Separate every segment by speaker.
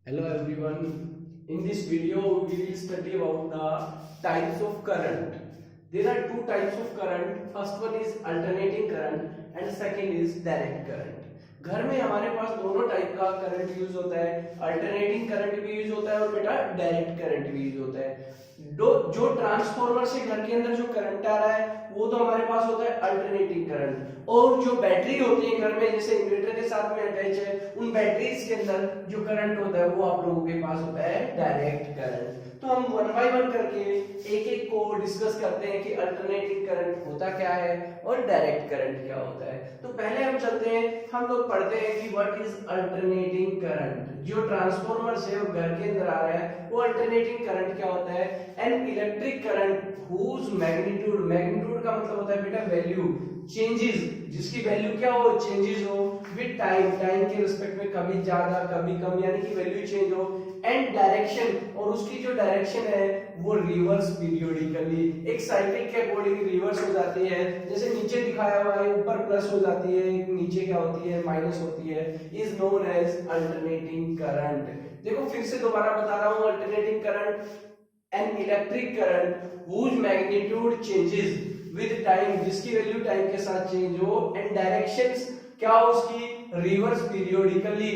Speaker 1: Hello everyone. In this video we will study about the types of current. There are two types of current. First one is alternating current and second is direct current. घर में हमारे पास दोनों type का current use होता है. Alternating current भी use होता है और बेटा डायरेक्ट करंट भी यूज होता है. जो ट्रांसफॉर्मर से घर के अंदर जो करंट आ रहा है वो तो हमारे पास होता है अल्टरनेटिंग करंट, और जो बैटरी होती है घर में जैसे इन्वर्टर के साथ में अटैच है उन बैटरीज के अंदर जो करंट होता है वो आप लोगों के पास होता है डायरेक्ट करंट. तो हम वन बाय वन करके एक एक को डिस्कस करते हैं कि अल्टरनेटिंग करंट होता क्या है और डायरेक्ट करंट क्या होता है. तो पहले हम चलते हैं, हम लोग पढ़ते हैं कि व्हाट इज अल्टरनेटिंग करंट. जो ट्रांसफॉर्मर से घर के अंदर आ रहा है वो अल्टरनेटिंग करंट क्या होता है. An electric current whose magnitude, magnitude का मतलब होता है बेटा वैल्यू, चेंजेस, जिसकी वैल्यू क्या हो, चेंजेस हो विद टाइम, टाइम के रिस्पेक्ट में कभी ज्यादा कभी कम, यानी कि वैल्यू चेंज हो. एंड डायरेक्शन, और उसकी जो डायरेक्शन है वो रिवर्स पीरियोडिकली, एक साइकिल के अकॉर्डिंग रिवर्स हो जाती है. जैसे नीचे दिखाया हुआ है ऊपर प्लस हो जाती है, नीचे क्या होती है माइनस होती है, is known as alternating current. देखो फिर से दोबारा बता रहा हूं, alternating current an electric current whose magnitude changes with time, जिसकी वैल्यू टाइम के साथ चेंज हो. एंड डायरेक्शंस क्या हो उसकी, रिवर्स पीरियोडिकली,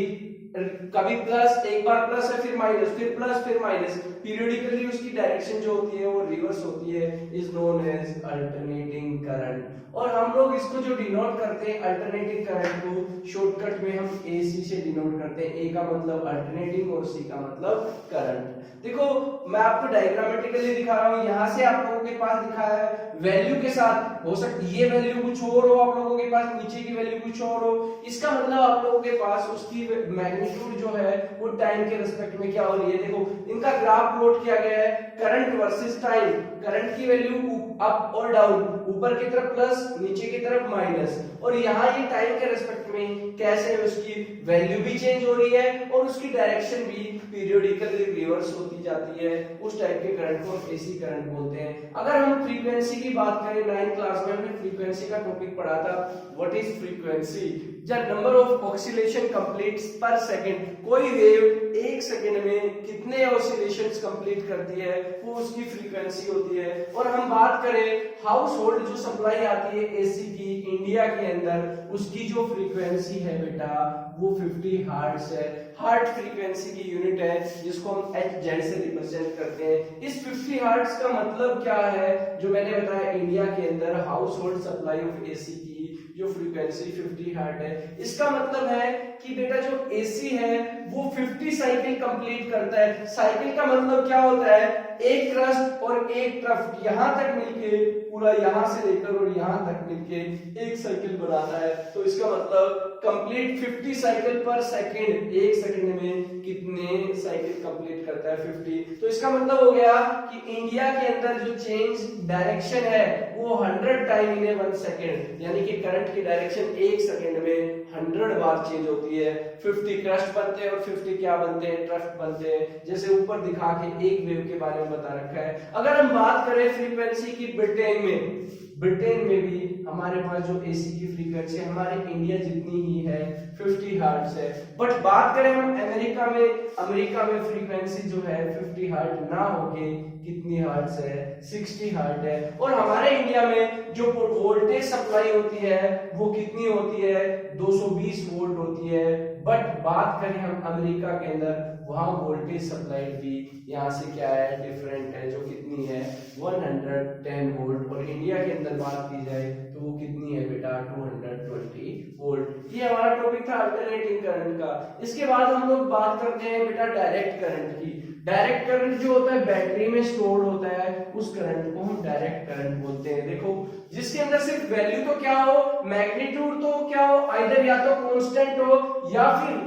Speaker 1: कभी प्लस, एक बार प्लस है फिर माइनस, फिर प्लस फिर माइनस, पीरियोडिकली उसकी डायरेक्शन जो होती है वो रिवर्स होती है, is known as alternating current. और हम लोग इसको जो डिनोट करते हैं अल्टरनेटिंग करंट को शॉर्टकट में हम एसी से डिनोट करते हैं. ए का मतलब अल्टरनेटिंग और सी का मतलब करंट. देखो मैं आपको डायग्रामेटिकली दिखा रहा हूं, यहां से आप लोगों के पास दिखाया है वैल्यू के साथ, हो सकती ये वैल्यू कुछ और हो, आप लोगों के पास नीचे की वैल्यू कुछ और हो. इसका मतलब आप लोगों के पास उसकी मैग्नीट्यूड जो है वो टाइम के रिस्पेक्ट में क्या हो रही है. देखो इनका ग्राफ प्लॉट किया गया है, करंट वर्सेस टाइम, करंट की वैल्यू अप और डाउन, ऊपर की तरफ प्लस नीचे की तरफ माइनस, और यहाँ ये टाइम के रिस्पेक्ट में कैसे उसकी वैल्यू भी चेंज हो रही है और उसकी डायरेक्शन भी पीरियोडिकली रिवर्स होती जाती है. उस टाइप के करंट को एसी करंट बोलते हैं. अगर हम फ्रीक्वेंसी की बात करें, 9th क्लास में हमने फ्रीक्वेंसी का टॉपिक पढ़ा था. What is frequency, the number of oscillation completes पर सेकंड, कोई वेव एक सेकंड में कितने ऑसिलेशंस कंप्लीट करती है वो उसकी फ्रीक्वेंसी होती है. और हम बात करें हाउस होल्ड जो सप्लाई आती है एसी की इंडिया के अंदर, उसकी जो फ्रीक्वेंसी है बेटा वो 50 हर्ट्ज है. हर्ट फ्रीक्वेंसी की यूनिट है जिसको हम HZ से रिप्रेजेंट करते हैं. इस 50 हर्ट्ज का मतलब क्या है, जो मैंने बताया इंडिया के अंदर house hold supply of AC की जो फ्रीक्वेंसी 50 हर्ट्ज है, इसका मतलब है कि बेटा जो एसी है वो 50 साइकिल कंप्लीट करता है. साइकिल का मतलब क्या होता है, एक क्रस्ट और एक ट्रफ यहां तक मिलके पूरा यहां से लेकर और यहां तक मिलके एक साइकिल बनाता है. तो इसका मतलब कंप्लीट 50 साइकिल पर सेकंड, एक सेकंड में कितने साइकिल कंप्लीट करता है 50. तो इसका मतलब हो गया कि इंडिया के अंदर जो चेंज डायरेक्शन है वो 100 टाइम इन 1 सेकंड, यानी कि करंट की डायरेक्शन एक सेकंड में 100 बार चेंज होती है. 50 क्रस्ट बनते हैं और 50 क्या बनते हैं, ट्रफ बनते हैं, जैसे ऊपर दिखा के एक वेव के बारे में बता रखा है. अगर हम बात करें फ्रीक्वेंसी की ब्रिटेन में, ब्रिटेन में भी हमारे पास जो एसी की फ्रीक्वेंसी हमारे इंडिया जितनी ही है 50 हर्ट्ज है. बट बात करें हम अमेरिका में, अमेरिका में फ्रीक्वेंसी जो है 50 हर्ट्ज ना होके कितनी हर्ट्ज है, 60 हर्ट्ज है. और हमारे इंडिया में जो वोल्टेज सप्लाई होती है वो कितनी होती है, 220 वोल्ट होती है. बट बात करें हम अमेरिका के अंदर, वहां वोल्टेज सप्लाई भी यहाँ से क्या है, डिफरेंट है, जो कितनी है 110 वोल्ट. और इंडिया के अंदर बात की जाए तो वो कितनी है बेटा 220 वोल्ट. ये हमारा टॉपिक था अल्टरनेटिंग करंट का. इसके बाद हम लोग बात करते हैं बेटा डायरेक्ट करंट की. डायरेक्ट करंट जो होता है बैटरी में स्टोर होता है, उस करंट को हम डायरेक्ट करंट बोलते हैं. देखो जिसके अंदर सिर्फ वैल्यू तो क्या हो, मैग्नीट्यूड तो क्या हो, आइदर या तो कांस्टेंट हो या फिर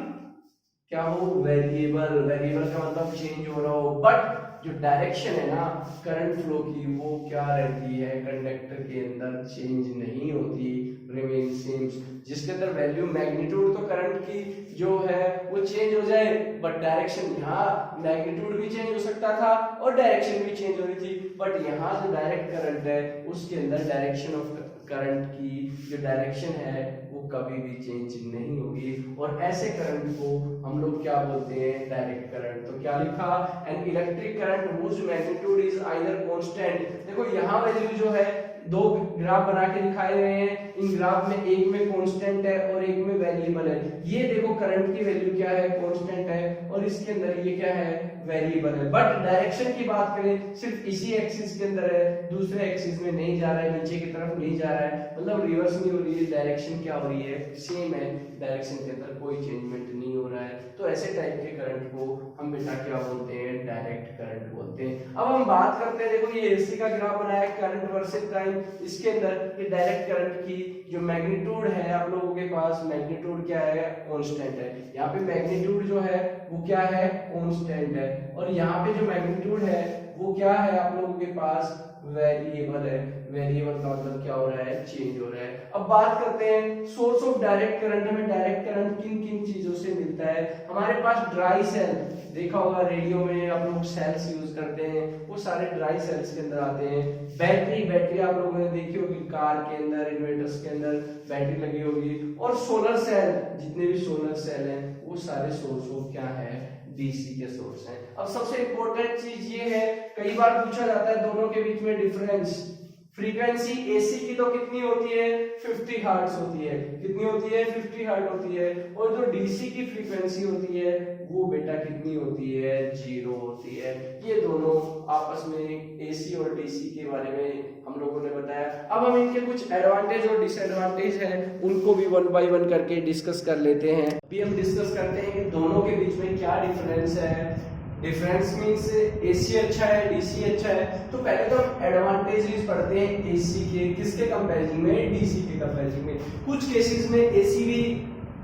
Speaker 1: क्या हो, वेरिएबल. वेरिएबल का मतलब चेंज हो रहा हो. बट जो डायरेक्शन है ना करंट फ्लो की वो क्या रहती है, कंडक्टर के अंदर चेंज नहीं होती, रिमेन सेम. जिसके अंदर वैल्यू मैग्नीट्यूड तो करंट की जो है वो चेंज हो जाए, बट डायरेक्शन, यहाँ मैग्नीट्यूड भी चेंज हो सकता था और डायरेक्शन भी चेंज हो रही थी. बट यहाँ जो डायरेक्ट करंट है उसके अंदर डायरेक्शन ऑफ करंट की जो डायरेक्शन है वो कभी भी चेंज नहीं होगी, और ऐसे करंट को हम लोग क्या बोलते हैं, डायरेक्ट करंट। तो क्या लिखा, an electric current whose magnitude is either constant. देखो यहाँ वैल्यू जो है, दो ग्राफ बना के दिखाए गए हैं, इन ग्राफ में एक में कांस्टेंट है और एक में वेरिएबल है। ये देखो करंट की वैल्यू क्या है, कांस्टेंट है, और इसके अंदर ये क्या है, वेरिएबल है। बट डायरेक्शन की बात करें, सिर्फ इसी एक्सिस के अंदर है, दूसरे एक्सिस में नहीं जा रहा है, नीचे की तरफ नहीं जा रहा है, मतलब रिवर्स नहीं हो रही है, डायरेक्शन क्या हो रही है, सेम है, डायरेक्शन के अंदर कोई चेंजमेंट नहीं हो रहा है। तो ऐसे टाइप के करंट को हम बेटा क्या बोलते हैं, डायरेक्ट करंट बोलते हैं। अब हम बात करते हैं, देखो ये एसी का ग्राफ बनाया है, करंट वर्सेस टाइम। इसके अंदर ये डायरेक्ट करंट की जो मैग्नीट्यूड है, आप लोगों के पास मैग्नीट्यूड क्या है, कांस्टेंट है। यहाँ पे मैग्नीट्यूड जो है वो क्या है, कांस्टेंट है, और यहाँ पे जो मैग्नीट्यूड है वो क्या है, आप लोगों के पास वेरिएबल है। वेरिएबल का मतलब क्या हो रहा है, चेंज हो रहा है। अब बात करते हैं सोर्स ऑफ डायरेक्ट करंट। हमें डायरेक्ट करंट किन किन चीजों से मिलता है। हमारे पास ड्राई सेल, देखा होगा रेडियो में आप लोग सेल्स यूज करते हैं, वो सारे ड्राई सेल्स के अंदर आते हैं। बैटरी, बैटरी आप लोगों ने देखी होगी, कार के अंदर, इन्वर्टर्स के अंदर बैटरी लगी होगी। और सोलर सेल, जितने भी सोलर सेल हैं वो सारे सोर्स ऑफ क्या है, डीसी के सोर्स हैं। अब सबसे इंपॉर्टेंट चीज ये है, कई बार पूछा जाता है दोनों के बीच में डिफरेंस। फ्रीक्वेंसी एसी की तो कितनी होती है, 50 हर्ट्ज होती है। कितनी होती है, 50 हर्ट्ज होती है। और जो डीसी की फ्रीक्वेंसी होती है वो बेटा कितनी होती है, 0 होती है। ये दोनों आपस में एसी और डीसी के बारे में हम लोगों ने बताया। अब हम इनके कुछ एडवांटेज और डिसएडवांटेज हैं, उनको भी 1 बाय 1 करके डिस्कस कर लेते हैं। अभी हम डिस्कस करते हैं कि दोनों के बीच में क्या डिफरेंस है। डिफरेंस मींस एसी अच्छा है, डीसी अच्छा है। तो पहले तो हम एडवांटेजेस पढ़ते हैं एसी के, किसके कंपैरिजन में, डीसी के कंपैरिजन में। कुछ केसेस में एसी भी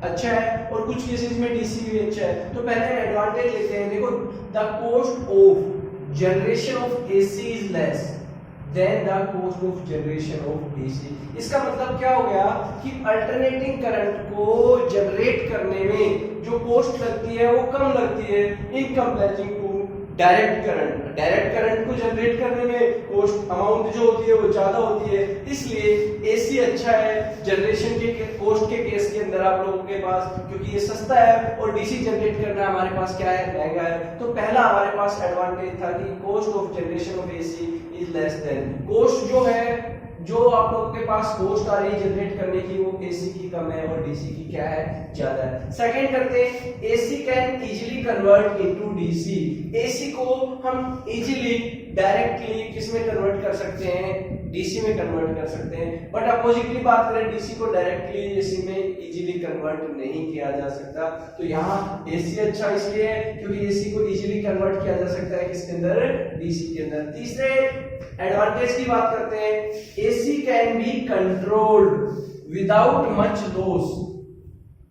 Speaker 1: अच्छा है और कुछ केसेस में डीसी भी अच्छा है। तो पहले हम एडवांटेज लेते हैं। देखो, the cost of generation of AC is less than the cost of generation of DC. इसका मतलब क्या हो गया कि अल्टरनेटिंग करंट को जनरेट करने में जो कॉस्ट लगती है वो कम लगती है in comparison to direct current. Direct current को जनरेट करने में कॉस्ट अमाउंट जो होती है वो ज्यादा होती है, इसलिए एसी अच्छा है जनरेशन के कॉस्ट के केस के अंदर आप लोगों के पास, क्योंकि ये सस्ता है, और डीसी जनरेट करना हमारे पास क्या है, महंगा है। तो पहला हमारे पास एडवांटेज था कि cost of generation of AC is less than, cost जो है, जो आप लोगों के पास कॉस्ट आ रही है जनरेट करने की, वो एसी की कम है और डीसी की क्या है, ज्यादा है। सेकंड करते हैं, AC can easily convert into DC. AC को हम इजीली डायरेक्टली किसमें कन्वर्ट कर सकते हैं, डीसी में कन्वर्ट कर सकते हैं। बट अपोजिटली बात करें, डीसी को डायरेक्टली एसी में इजीली कन्वर्ट नहीं किया जा सकता। तो यहाँ एसी अच्छा इसलिए है क्योंकि एसी को इजीली कन्वर्ट किया जा सकता है किसके अंदर, डीसी के अंदर। तीसरे एडवांटेज की बात करते हैं, AC can be controlled without much loss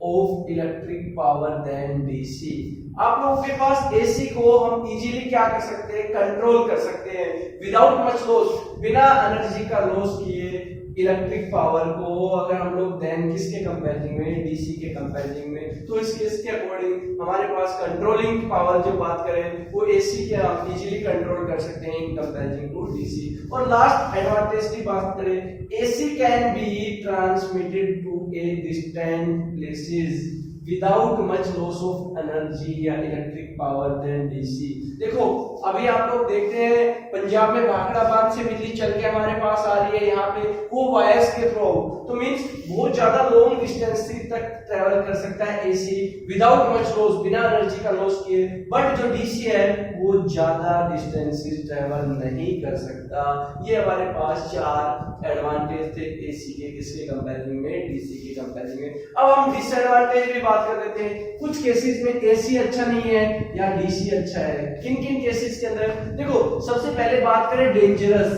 Speaker 1: of electric power then DC. आप लोगों के पास एसी को हम इजीली क्या कर सकते हैं, कंट्रोल कर सकते हैं विदाउट मच लॉस, बिना एनर्जी का लॉस किए इलेक्ट्रिक पावर को। अगर हम लोग देन किसके कंपैरिजन में, डीसी के कंपैरिजन में। तो इस केस के अकॉर्डिंग हमारे पास कंट्रोलिंग पावर जो बात करें वो एसी के हम इजीली कंट्रोल कर सकते हैं इन कंपैरिजन टू डीसी। और लास्ट एडवांटेज की बात करें, AC can be transmitted to a distant places without much loss of energy या इलेक्ट्रिक पावर देन डीसी। देखो, अभी आप लोग देखते हैं पंजाब में भाखड़ा बांध से बिजली चल के हमारे पास आ रही है, यहाँ पे वो वायर्स के थ्रू, तो मींस बहुत ज्यादा लॉन्ग डिस्टेंस तक ट्रेवल कर सकता है एसी विदाउट मच लॉस, बिना एनर्जी का लॉस किए। बट जो डीसी है वो ज्यादा डिस्टेंसेस ट्रेवल नहीं कर सकता। ये हमारे पास 4 एडवांटेज थे एसी के, किसके कंपैरिजन में, डीसी के कंपैरिजन में। अब हम डिसएडवांटेज भी बात कर लेते हैं। कुछ केसेस में एसी अच्छा नहीं है या डीसी अच्छा है। किन किन केसेस के अंदर, देखो सबसे पहले बात करें डेंजरस,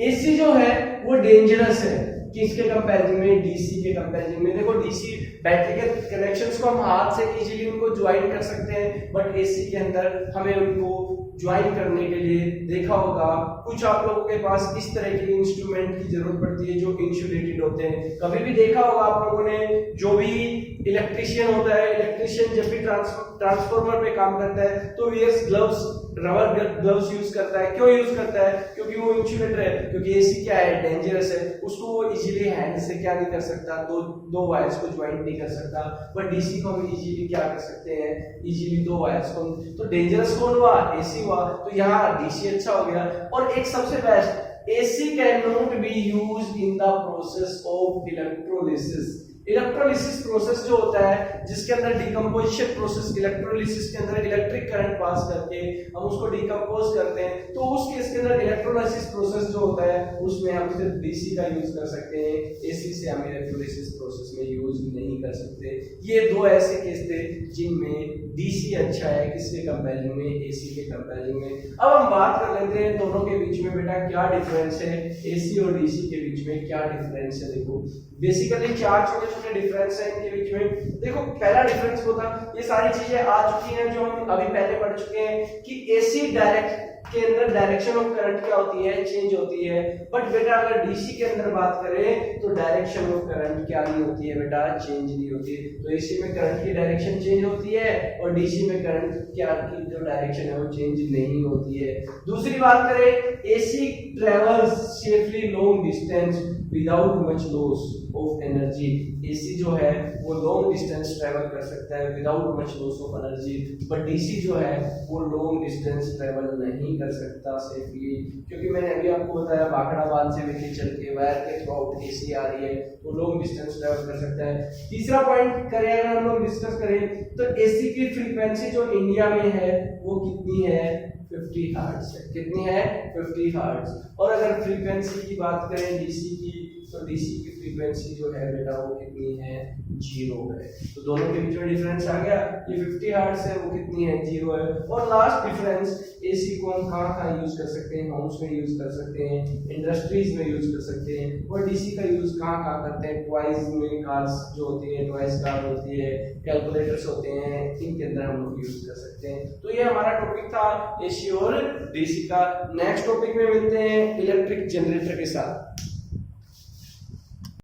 Speaker 1: एसी जो है वो डेंजरस है किसके कंपैरिजन में, डीसी के कंपैरिजन में। देखो डीसी बैटरी के कनेक्शंस को हम हाथ से इजीली उनको ज्वाइन कर सकते हैं, बट एसी के अंदर हमें उनको ज्वाइन करने के लिए देखा होगा कुछ आप लोगों के पास इस तरह के इंस्ट्रूमेंट की जरूरत पड़ती है जो इंसुलेटेड होते हैं। कभी भी देखा होगा आप लोगों ने, जो भी इलेक्ट्रिशियन होता है, इलेक्ट्रिशियन जब भी ट्रांसफार्मर पे काम करता है तो wears gloves, rubber gloves use करता है। क्यों यूज करता है? क्योंकि वो इंसुलेटर है, क्योंकि एसी क्या है, डेंजरस है, उसको वो इजीली हैंड से क्या नहीं कर सकता, दो वायर्स को ज्वाइंट नहीं कर सकता। बट डीसी को हम इजीली क्या कर सकते हैं, इजीली दो वायर्स को। तो डेंजरस कौन हुआ? एसी हुआ। तो यहाँ डीसी अच्छा हो गया। और एक सबसे best, AC cannot be used in the process of electrolysis। Electrolysis process जो होता है, जिसके अंदर डिकम्पोजिशन प्रोसेस, इलेक्ट्रोलिसिस के अंदर इलेक्ट्रिक करंट पास करके हम उसको डिकम्पोज करते हैं, तो उस केस के अंदर इलेक्ट्रोलिसिस प्रोसेस जो होता है उसमें हम सिर्फ डीसी का यूज कर सकते हैं। एसी से हम इलेक्ट्रोलिसिस प्रोसेस में यूज नहीं कर सकते। ये दो ऐसे केस थे जिनमें डीसी अच्छा है किसके कंपैरिजन में, एसी के कंपैरिजन में। अब हम बात कर लेते हैं दोनों के बीच में बेटा क्या डिफरेंस है, एसी और डीसी के बीच में क्या डिफरेंस है। देखो बेसिकली चार छोटे छोटे डिफरेंस है इनके बीच में। देखो पहला डिफरेंस वो था, ये सारी चीजें आ चुकी हैं जो हम अभी पहले पढ़ चुके हैं कि एसी डायरेक्ट के अंदर डायरेक्शन ऑफ करंट क्या होती है, चेंज होती है। बट बेटा अगर डीसी के अंदर बात करें तो डायरेक्शन ऑफ करंट क्या नहीं होती है बेटा, चेंज नहीं होती। तो एसी में करंट की डायरेक्शन चेंज होती है और डीसी में करंट क्या की जो डायरेक्शन है वो चेंज नहीं होती है। दूसरी बात करें, AC travels safely long distance without much loss of energy. AC जो है वो लॉन्ग डिस्टेंस ट्रेवल कर सकता है without much loss of energy, but DC जो है वो लॉन्ग डिस्टेंस ट्रेवल नहीं कर सकता सेफली, क्योंकि मैंने अभी आपको बताया भाखड़ा बांध से लेके चल के वायर के थ्रू आउट एसी आ रही है, तो लॉन्ग डिस्टेंस ट्रेवल कर सकता है। तीसरा पॉइंट करें अगर हम लोग डिस्कस करें तो एसी की फ्रीक्वेंसी जो इंडिया में है वो कितनी है, 50 हर्ट्ज है। कितनी है? 50 हर्ट्ज। और अगर फ्रीक्वेंसी की बात करें डीसी की, तो डीसी की फ्रीक्वेंसी जो है बेटा वो कितनी है, 0 है। तो दोनों के बीच में डिफरेंस आ गया, ये 50 हर्ट्ज है, वो कितनी है, 0 है। और लास्ट डिफरेंस, एसी को हम कहाँ यूज कर सकते हैं, होम्स में यूज कर सकते हैं, इंडस्ट्रीज में यूज कर सकते हैं। और डीसी का यूज कहाँ करते हैं, टॉयज में, कार्स जो होती है, टॉयज कार होती है, कैलकुलेटर्स होते हैं, इनके अंदर हम लोग यूज कर सकते हैं। तो ये हमारा टॉपिक था एसी और डीसी का। नेक्स्ट टॉपिक में मिलते हैं इलेक्ट्रिक जनरेटर के साथ।